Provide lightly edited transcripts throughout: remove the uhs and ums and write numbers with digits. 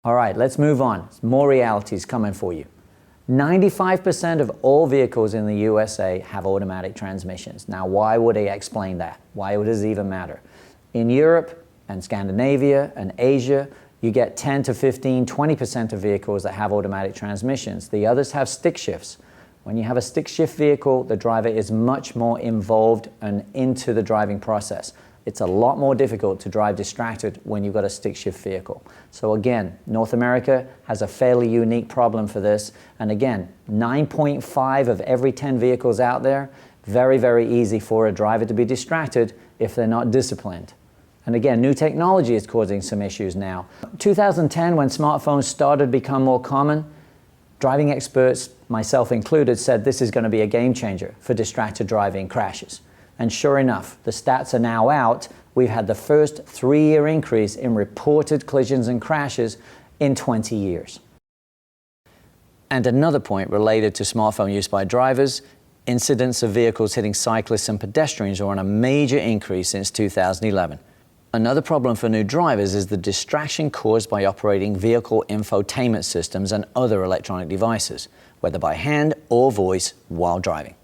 All right, let's move on. More realities coming for you. 95% of all vehicles in the USA have automatic transmissions. Now, why would I explain that? Why does it even matter? In Europe and Scandinavia and Asia, you get 10 to 15, 20% of vehicles that have automatic transmissions. The others have stick shifts. When you have a stick shift vehicle, the driver is much more involved and into the driving process. It's a lot more difficult to drive distracted when you've got a stick shift vehicle. So again, North America has a fairly unique problem for this. And again, 9.5 of every 10 vehicles out there, very, very easy for a driver to be distracted if they're not disciplined. And again, new technology is causing some issues now. 2010, when smartphones started to become more common, driving experts, myself included, said this is going to be a game changer for distracted driving crashes. And sure enough, the stats are now out. We've had the first 3-year increase in reported collisions and crashes in 20 years. And another point related to smartphone use by drivers, incidents of vehicles hitting cyclists and pedestrians are on a major increase since 2011. Another problem for new drivers is the distraction caused by operating vehicle infotainment systems and other electronic devices, whether by hand or voice while driving.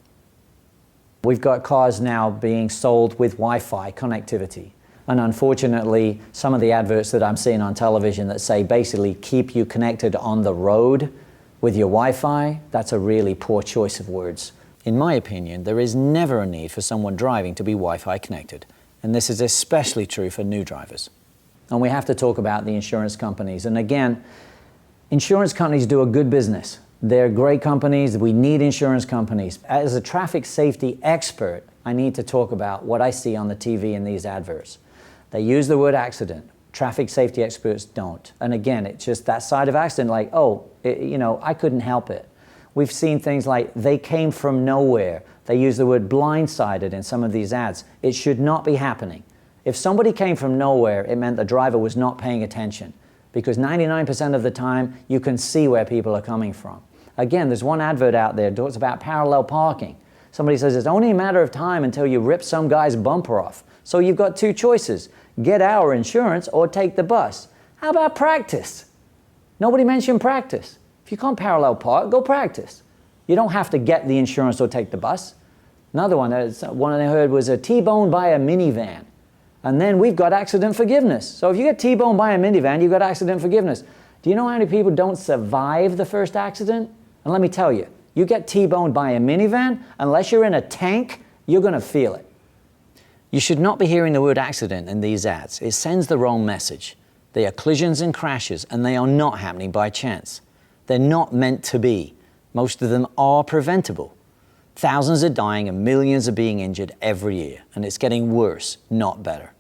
We've got cars now being sold with Wi-Fi connectivity. And unfortunately, some of the adverts that I'm seeing on television that say basically keep you connected on the road with your Wi-Fi, that's a really poor choice of words. In my opinion, there is never a need for someone driving to be Wi-Fi connected. And this is especially true for new drivers. And we have to talk about the insurance companies. And again, insurance companies do a good business. They're great companies. We need insurance companies. As a traffic safety expert, I need to talk about what I see on the TV in these adverts. They use the word accident. Traffic safety experts don't. And again, it's just that side of accident, like, oh, I couldn't help it. We've seen things like they came from nowhere. They use the word blindsided in some of these ads. It should not be happening. If somebody came from nowhere, it meant the driver was not paying attention, because 99% of the time, you can see where people are coming from. Again, there's one advert out there that talks about parallel parking. Somebody says it's only a matter of time until you rip some guy's bumper off. So you've got two choices: get our insurance or take the bus. How about practice? Nobody mentioned practice. If you can't parallel park, go practice. You don't have to get the insurance or take the bus. Another one I heard was a T-boned by a minivan. And then we've got accident forgiveness. So if you get T-boned by a minivan, you've got accident forgiveness. Do you know how many people don't survive the first accident? And let me tell you, you get T-boned by a minivan, unless you're in a tank, you're going to feel it. You should not be hearing the word accident in these ads. It sends the wrong message. They are collisions and crashes, and they are not happening by chance. They're not meant to be. Most of them are preventable. Thousands are dying and millions are being injured every year, and it's getting worse, not better.